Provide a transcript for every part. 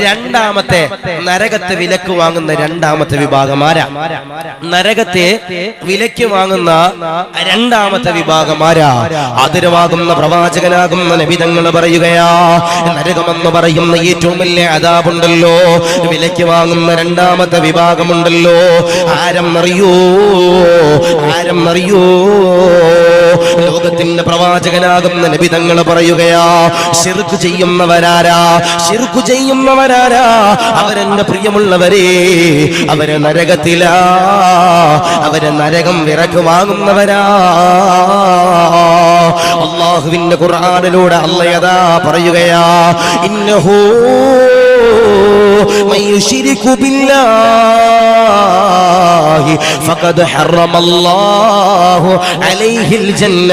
രണ്ടാമത്തെ നരകത്തെ വിലക്ക് വാങ്ങുന്ന രണ്ടാമത്തെ വിഭാഗം ആരാ? നരകത്തെ വിലക്ക് വാങ്ങുന്ന രണ്ടാമത്തെ വിഭാഗം ആരാ? ആദരവാകുന്ന പ്രവാചകനാകുന്ന നബി തങ്ങൾ പറയുകയാ, നരകമെന്ന് പറയുന്ന ഏറ്റവും വലിയ അദാബുണ്ടല്ലോ, വിലക്ക് വാങ്ങുന്ന രണ്ടാമത്തെ വിഭാഗമുണ്ടല്ലോ. ആരെന്നറിയോ? ലോകത്തിന്റെ പ്രവാചകനാകുന്ന നബി തങ്ങൾ പറയുകയാ, ശിർക്ക് ചെയ്യുന്നവരാരാ? ശിർക്ക് ചെയ്യുന്നവരാരാ? അവരെന്റെ പ്രിയമുള്ളവരെ, അവരെ നരകത്തിലാ, അവരെ നരകം വിറക്ക് വാങ്ങുന്നവരാ. അല്ലാഹുവിന്റെ ഖുർആനിലൂടെ അല്ലാഹ് പറയുകയാ, ഇന്നഹു മൻ യുശ്രികു ബില്ലാഹി ഫഖദ് ഹറമല്ലാഹു അലൈഹിൽ ജന്ന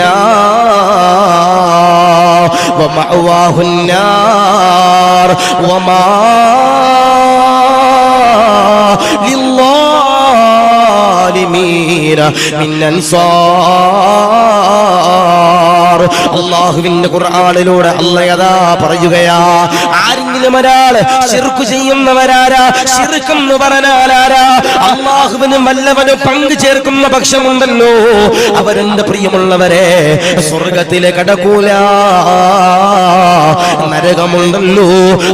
വമഅവാഹു النار وما للظالمين من أنصار. അല്ലാഹുവിന്റെ ഖുർആനിലൂടെ അല്ലാഹ് പറയുകയാ, ആരെങ്കിലും ഒരാൾ ശിർക്ക് ചെയ്യുന്നവരാരാ? ശിർക്ക് എന്ന് പറഞ്ഞാൽ ആരാ? അല്ലാഹുവിന് വല്ലവനും പങ്കു ചേർക്കുന്ന പക്ഷമുണ്ടല്ലോ, അവരെന്റെ പ്രിയമുള്ളവരെ സ്വർഗ്ഗത്തിലെ കടക്കൂല, നരകമുണ്ടല്ലോ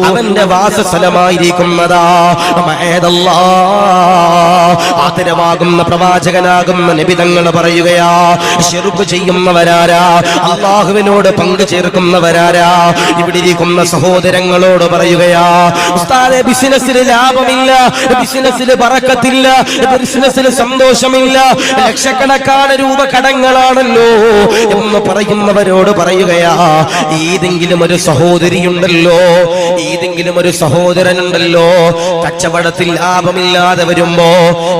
അവന്റെ വാസസ്ഥലമായിരിക്കുന്നതാ. ആദരവാകുന്ന പ്രവാചകനാകുന്ന നബി തങ്ങൾ പറയുകയാ, ശിർക്ക് ചെയ്യുന്നവരാരാ? അല്ലാഹുവിനോട് പങ്കു ചേർക്കുന്നവരാരാ? ഇവിടെ ഇരിക്കുന്ന സഹോദരങ്ങളോട് പറയുകയാ, ഉസ്താദേ ബിസിനസ്സിൽ ലാഭമില്ല, ബിസിനസ്സിൽ ബറക്കത്തില്ല, ബിസിനസ്സിൽ സന്തോഷമില്ല, ലക്ഷക്കണക്കാണ് രൂപ കടങ്ങളാണല്ലോ എന്ന് പറയുന്നവരോട് പറയുകയാ, ഏതെങ്കിലും ഒരു സഹോദരിയുണ്ടല്ലോ, ഏതെങ്കിലും ഒരു സഹോദരനുണ്ടല്ലോ, കച്ചവടത്തിൽ ലാഭമില്ലാതെ വരുമ്പോ,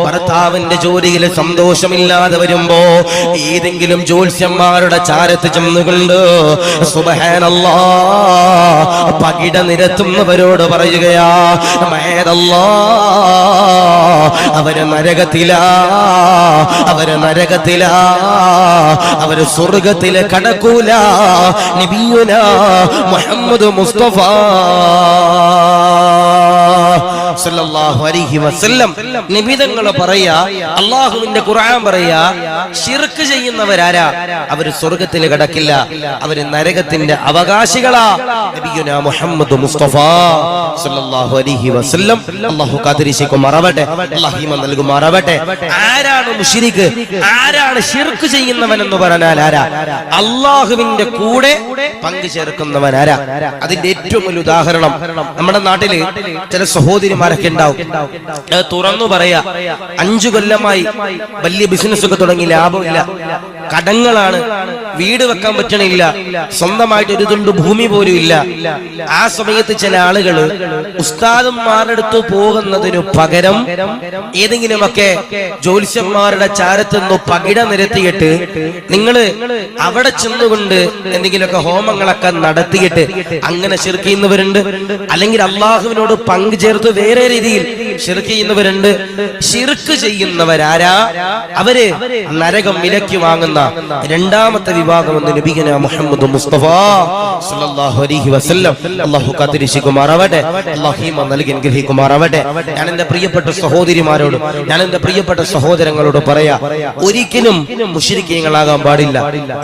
ഭർത്താവിന്റെ ജോലിയിൽ സന്തോഷമില്ലാതെ വരുമ്പോ, ഏതെങ്കിലും ജ്യോത്സ്യന്മാരുടെ ചാരത്ത് ചെന്നുകൊണ്ട് സുബ്ഹാനല്ലാഹ് പകിട നിരത്തുന്നവരോട് പറയുകയാ, അവര് നരകത്തിലാ, അവര് നരകത്തിലാ, അവര് സ്വർഗ്ഗത്തിലെ കടക്കൂല. നബിയുനാ മുഹമ്മദ് മുസ്തഫ സല്ലല്ലാഹു അലൈഹി വസല്ലം നബി തങ്ങൾ പറയാ, അല്ലാഹുവിന്റെ ഖുർആൻ പറയാ, ശിർക്ക് ചെയ്യുന്നവരാരാ? അവര് സ്വർഗ്ഗത്തിൽ കടക്കില്ല, അവര് നരകത്തിന്റെ അവകാശികളാ. നബിയുനാ മുഹമ്മദ് മുസ്തഫ സല്ലല്ലാഹു അലൈഹി വസല്ലം അല്ലാഹു കാത്തിരിക്കുമാറാവട്ടെ, അല്ലാഹു ഈമാൻ നൽകുമാറാവട്ടെ. ആരാണ് മുശ്രിക്ക്? ആരാണ് ശിർക്ക് ചെയ്യുന്നവൻ എന്ന് പറഞ്ഞാൽ ആരാ? അല്ലാഹുവിന്റെ കൂടെ പങ്കു ചേർക്കുന്നവനാരാ? അതിന്റെ ഏറ്റവും വലിയ ഉദാഹരണം നമ്മുടെ നാട്ടില് ചില സഹോദരിമാരൊക്കെ ഉണ്ടാവും, തുറന്നു പറയാ, 5 കൊല്ലമായി വലിയ ബിസിനസ് ഒക്കെ തുടങ്ങി, ലാഭമില്ല, കടങ്ങളാണ്, വീട് വെക്കാൻ പറ്റണില്ല, സ്വന്തമായിട്ട് ഒരു തുണ്ട് ഭൂമി പോലും ഇല്ല. ആ സമയത്ത് ചില ആളുകള് ഉസ്താദന്മാരുടെ അടുത്ത് പോകുന്നതിനു പകരം ഏതെങ്കിലുമൊക്കെ ജ്യോത്സ്യന്മാരുടെ ചാരത്ത് നിന്ന് പകിട നിരത്തിയിട്ട് നിങ്ങള് അവിടെ ചെന്നുകൊണ്ട് എന്തെങ്കിലുമൊക്കെ ഹോമങ്ങളൊക്കെ നടത്തിയിട്ട് അങ്ങനെ ശിർക്ക് ചെയ്യുന്നവരുണ്ട്. അല്ലെങ്കിൽ അള്ളാഹുവിനോട് പങ്കു ചേർത്ത് വേറെ രീതിയിൽ ശിർക്ക് ചെയ്യുന്നവരുണ്ട്. ശിർക്ക് ചെയ്യുന്നവരാരാ? അവര് നരകം വിലക്ക് വാങ്ങുന്ന രണ്ടാമത്തെ വിഭാഗം എന്ന് നബിയുനാ മുഹമ്മദ് മുസ്തഫ സല്ലല്ലാഹു അലൈഹി വസല്ലം അല്ലാഹു കാത്തിരിക്കുമാറാവട്ടെ, അല്ലാഹു ഈമാൻ നൽകി അനുഗ്രഹിക്കുമാറാവട്ടെ. ഞാൻ എന്റെ പ്രിയപ്പെട്ട സഹോദരിമാരോട്, ഞാൻ എന്റെ പ്രിയപ്പെട്ട സഹോദരങ്ങളോട് പറയാ, ഒരിക്കലും മുശ്രിക്കീങ്ങളാകാൻ പാടില്ല,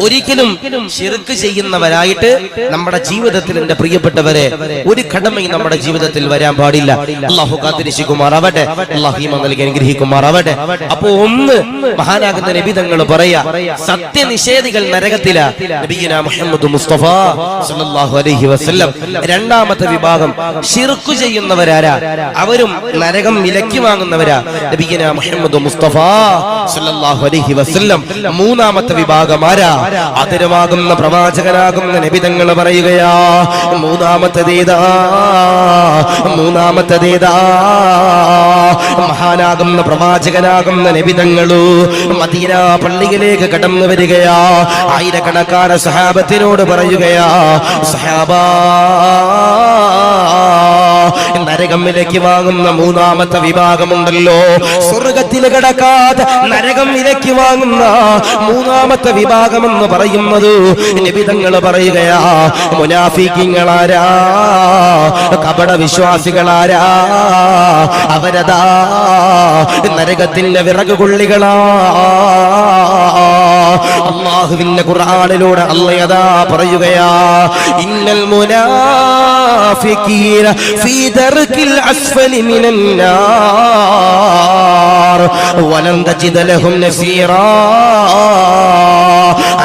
ഒരിക്കലും ശിർക്ക് ചെയ്യുന്നവരായിട്ട് നമ്മുടെ ജീവിതത്തിൽ എന്റെ പ്രിയപ്പെട്ടവരെ ഒരു കടമയും നമ്മുടെ ജീവിതത്തിൽ വരാൻ പാടില്ല. അല്ലാഹു കാത്തിരിക്കുമാറാവട്ടെ, അല്ലാഹു ഈമാൻ നൽകി അനുഗ്രഹിക്കുമാറാവട്ടെ. അപ്പോ ഒന്ന് മഹാനാകുന്ന നബി തങ്ങൾ പറയാ, സത്യനിഷേധികൾ നരകത്തിലാ. നബിയുനാ മുഹമ്മദ് മുസ്തഫ സല്ലല്ലാഹു അലൈഹി വസല്ലം രണ്ടാമത്തെ വിഭാഗം ശിർക്ക് ചെയ്യുന്നവരാരാ? അവരും നരകം വിലക്ക് വാങ്ങുന്നവരാ. നബിയുനാ മുഹമ്മദ് മുസ്തഫ സല്ലല്ലാഹു അലൈഹി വസല്ലം മൂന്നാമത്തെ വിഭാഗം ആരാ? ആദരവാകുന്ന പ്രവാചകനാകുന്ന നബി തങ്ങൾ പറയുകയാ, മൂന്നാമത്തേതാ? മഹാനാകുന്ന പ്രവാചകനാകുന്ന നബി തങ്ങള് മദീന പള്ളിയിലേക്ക് കടന്നു വരികയാ. ആയിരക്കണക്കാന സഹാബത്തിനോട് പറയുകയാ, സഹാബാ നരകം വിലയ്ക്ക് വാങ്ങുന്ന മൂന്നാമത്തെ വിഭാഗമുണ്ടല്ലോ, സ്വർഗത്തിൽ കിടക്കാതെ നരകം വിലയ്ക്ക് വാങ്ങുന്ന മൂന്നാമത്തെ വിഭാഗമെന്ന് പറയുന്നത് നബി തങ്ങൾ പറയുകയാ, മുനാഫിഖീങ്ങളാരാ, കപട വിശ്വാസികളാരാ, അവരതാ നരകത്തിന്റെ വിറക് കൊള്ളികളാ. അല്ലാഹുവിന്റെ ഖുർആനിലൂടെ അല്ലാഹ് പറയുകയാ, ഇന്നൽ മുനാഫിഖീന ഫീ ദർകിൽ അസ്ഫലി മിനൻ നാർ വലൻ തജിദ ലഹും നസീറാ.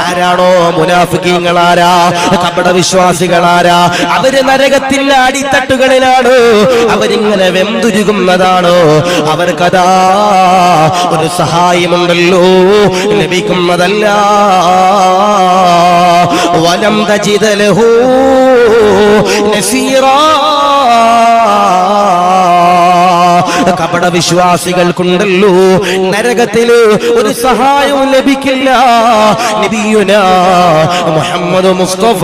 ആരാണോ മുനാഫിഖീങ്ങളാരാ, കപട വിശ്വാസികളാരാ, അവര് നരകത്തിന്റെ അടിത്തട്ടുകളിലാണ്, അവരിങ്ങനെ വെന്തുരുകുന്നതാണ്. അവർക്കതാ ഒരു സഹായമുണ്ടല്ലോ, ലഭിക്കുന്നതല്ല. വലം തജിദ ലഹു നസീറാ. കപട വിശ്വാസികൾക്കുണ്ടല്ലോ നരകത്തില് ഒരു സഹായവും ലഭിക്കില്ല. നബിയുനാ മുഹമ്മദ് മുസ്തഫ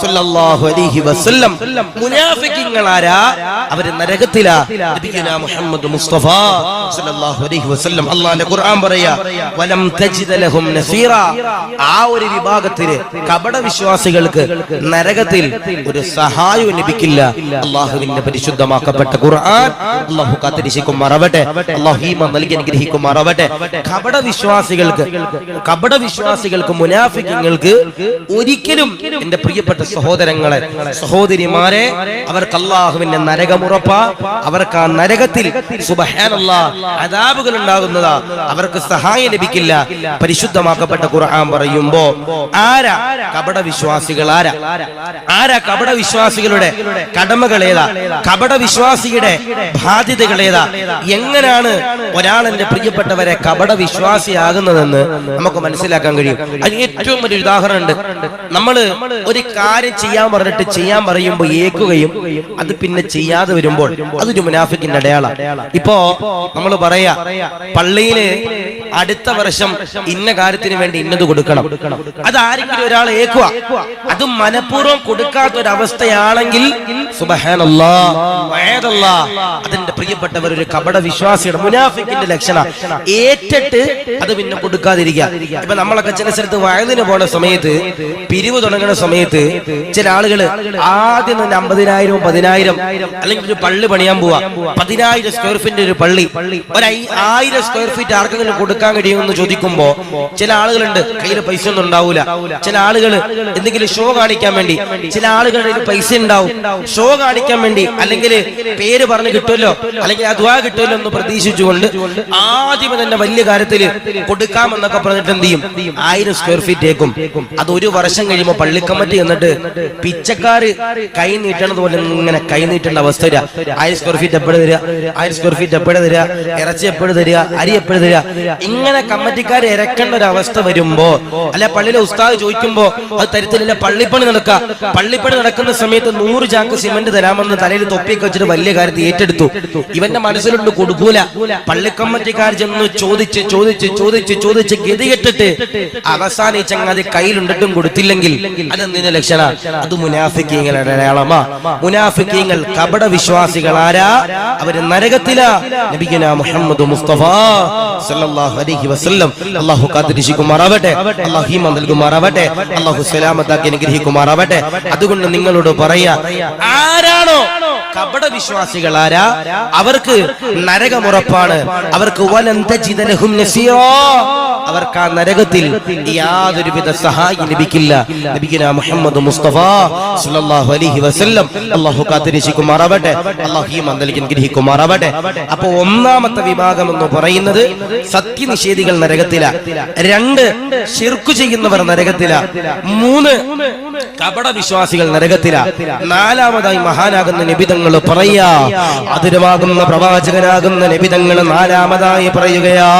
സല്ലല്ലാഹു അലൈഹി വസല്ലം മുനാഫിഖീങ്ങളാരാ, അവര് നരകത്തിലാ. നബിയുനാ മുഹമ്മദ് മുസ്തഫ സല്ലല്ലാഹു അലൈഹി വസല്ലം അല്ലാഹുവിന്റെ ഖുർആൻ പറയാ, വലം തജിദ ലഹും നസീറാ. ആ ഒരു വിഭാഗത്തില് കപട വിശ്വാസികൾക്ക് നരകത്തിൽ ഒരു സഹായവും ലഭിക്കില്ല. അല്ലാഹുവിന്റെ പരിശുദ്ധമാക്കപ്പെട്ട ഖുർആൻ അല്ലാഹു കാത്തിരിക്കുമാറാവട്ടെ, അല്ലാഹു ഈമാൻ നൽകി അനുഗ്രഹിക്കുമാറാവട്ടെ. കപട വിശ്വാസികൾക്ക് മുനാഫിഖീങ്ങൾക്ക് ഒരിക്കലും, എന്റെ പ്രിയപ്പെട്ട സഹോദരങ്ങളെ സഹോദരിമാരെ, അവർക്ക് അല്ലാഹുവിന്റെ നരകമുറപ്പ. അവർക്ക് ആ നരകത്തിൽ സുബ്ഹാനല്ലാഹ് അദാബുകൾ ഉണ്ടാകുന്നതാ, അവർക്ക് സഹായം ലഭിക്കില്ല. പരിശുദ്ധമാക്കപ്പെട്ട ഖുർആൻ പറയുമ്പോ ആരാ കപട വിശ്വാസികൾ, ആരാ കപട വിശ്വാസികളുടെ കടമകൾ ഏതാ, കപട വിശ്വാസിയുടെ ബാധ്യതകൾ ഏതാ, എങ്ങനെയാണ് ഒരാൾ എന്റെ പ്രിയപ്പെട്ടവരെ കപട വിശ്വാസിയാകുന്നതെന്ന് നമുക്ക് മനസ്സിലാക്കാൻ കഴിയും. അതിന് ഏറ്റവും ഒരു ഉദാഹരണം ഉണ്ട്. നമ്മള് ഒരു കാര്യം ചെയ്യാൻ പറഞ്ഞിട്ട് ചെയ്യാൻ പറയുമ്പോൾ ഏൽക്കുകയും അത് പിന്നെ ചെയ്യാതെ വരുമ്പോൾ അതൊരു മുനാഫിക്കിന്റെ അടയാളാണ്. ഇപ്പോ നമ്മൾ പറയാ, പള്ളിയില് അടുത്ത വർഷം ഇന്ന കാര്യത്തിന് വേണ്ടി ഇന്നത് കൊടുക്കണം, അതാരെങ്കിലും ഒരാൾ ഏൽക്കുക, അത് മനഃപൂർവ്വം കൊടുക്കാത്തൊരവസ്ഥയാണെങ്കിൽ സുബ്ഹാനല്ലാഹ് വഅദല്ലാഹ്, അതിന്റെ പ്രിയപ്പെട്ടവർ ഒരു കപട വിശ്വാസിയുടെ മുനാഫിക്കിന്റെ ലക്ഷണം. ഏറ്റിട്ട് അത് പിന്നെ കൊടുക്കാതിരിക്കുക. ഇപ്പൊ നമ്മളൊക്കെ ചില സ്ഥലത്ത് വയലിന് പോണ സമയത്ത്, പിരിവ് തുടങ്ങുന്ന സമയത്ത് ചില ആളുകള് ആദ്യം തന്നെ 50,000 10,000 അല്ലെങ്കിൽ ഒരു പള്ളി പണിയാൻ പോവാ, 10,000 സ്ക്വയർ ഫീറ്റ് ഒരു പള്ളി, ഒരു 1,000 സ്ക്വയർ ഫീറ്റ് ആർക്കെങ്കിലും കൊടുക്കാൻ കഴിയുമെന്ന് ചോദിക്കുമ്പോ ചില ആളുകളുണ്ട് കയ്യിൽ പൈസ ഒന്നും ഉണ്ടാവൂല. ചില ആളുകൾ എന്തെങ്കിലും ഷോ കാണിക്കാൻ വേണ്ടി, ചില ആളുകളുടെ പൈസ ഉണ്ടാവും ഷോ കാണിക്കാൻ വേണ്ടി, അല്ലെങ്കിൽ പേര് പറഞ്ഞ് കിട്ടുമല്ലോ, അല്ലെങ്കിൽ ആ ദുആ കിട്ടുമല്ലോ എന്ന് പ്രതീക്ഷിച്ചുകൊണ്ട് ആദ്യം തന്നെ വലിയ കാര്യത്തിൽ കൊടുക്കാമെന്നൊക്കെ പറഞ്ഞിട്ട് എന്ത് ചെയ്യും, 1000 സ്ക്വയർ ഫീറ്റ് ഏക്കും. അത് ഒരു വർഷം കഴിയുമ്പോൾ പള്ളി കമ്മിറ്റി എന്നിട്ട് പിച്ചക്കാര് കൈ നീട്ടണത് പോലെ ഇങ്ങനെ കൈ നീട്ടേണ്ട അവസ്ഥ വരിക. 1000 സ്ക്വയർ ഫീറ്റ് എപ്പോഴും തരിക, 1000 സ്ക്വയർ ഫീറ്റ് എപ്പോഴും തരിക, ഇറച്ചി എപ്പോഴും തരിക, അരി എപ്പോഴും തരിക, ഇങ്ങനെ കമ്മിറ്റിക്കാർ ഇറക്കേണ്ട ഒരു അവസ്ഥ വരുമ്പോ, അല്ല പള്ളിയിലെ ഉസ്താദ് ചോദിക്കുമ്പോ അത് തരത്തിലില്ല. പള്ളിപ്പണി നടക്കുന്ന സമയത്ത് 100 ചാക്ക് സിമന്റ് തരാമെന്ന് തലയിൽ തൊപ്പിയൊക്കെ വെച്ചിട്ട് വലിയ കാര്യത്തിൽ ഏറ്റെടുത്തു. ഇവന്റെ മനസ്സിലുണ്ട് കൊടുക്കൂല. പള്ളി കമ്മിറ്റിക്കാർ ചെന്ന് ചോദിച്ച് ഗതികെട്ടിട്ട് അവസാനം ഈ ചങ്ങാതി കയ്യിലുണ്ടിട്ടും കൊടുത്തില്ലെങ്കിൽ അതെന്തിന്റെ ലക്ഷണ? അത് മുനാഫിക്കീങ്ങളുടെ അടയാളമാ. മുനാഫിക്കീങ്ങൾ കപട വിശ്വാസികളാരാ, അവര് നരകത്തിലാ. നബിയുനാ മുഹമ്മദ് മുസ്തഫ സല്ലല്ലാഹു അലൈഹി വസല്ലം അല്ലാഹു കാത്തിരിക്കുമാറാവട്ടെ, അല്ലാഹു ഈമാൻ നൽകുമാറാവട്ടെ, അല്ലാഹു സലാമത്താക്കി അനുഗ്രഹിക്കുമാറാവട്ടെ. അതുകൊണ്ട് നിങ്ങളോട് പറയാ, ആരാണോ കപട വിശ്വാസികളാരാ, അവർക്ക് നരകമുറപ്പാണ്. അവർക്ക് വലൻ തജിദ ലഹും നസീറാ, അവർക്ക് ആ നരകത്തിൽ യാതൊരുവിധ സഹായം ലഭിക്കില്ല. നബിയുനാ മുഹമ്മദ് മുസ്തഫ സല്ലല്ലാഹു അലൈഹി വസല്ലം അല്ലാഹു കാത്തിരിക്കുമാറാവട്ടെ, അല്ലാഹു ഈമാൻ നൽകി അനുഗ്രഹിക്കുമാറാവട്ടെ. അപ്പോൾ ഒന്നാമത്തെ വിഭാഗം എന്ന് പറയുന്നത് സത്യനിഷേധികൾ നരകത്തില, 2 ശിർക്ക് ചെയ്യുന്നവർ നരകത്തില, 3 കപട വിശ്വാസികൾ നരകത്തില, 4ാമതായി മഹാനാകുന്ന നബിതങ്ങൾ പറയാ, അതിരമാകുന്ന പ്രവാചകനാകുന്ന നബിതങ്ങൾ 4ാമതായി പറയുകയാ,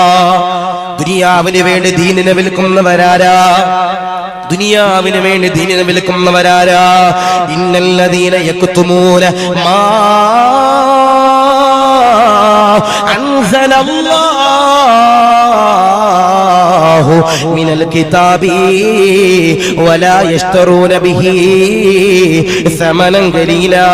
ദുനിയാവിന് വേണ്ടി ദീനിനെ വിൽക്കുന്നവരാരാ, ദുനിയാവിന് വേണ്ടി ദീനിനെ വിൽക്കുന്നവരാരാ, ഇന്നല്ലദീന യക്തുമൂന മാ അൻസലല്ലാഹു മിനൽ കിതാബി വലാ യശ്തറൂന ബിഹി സമനൻ ഖലീലാ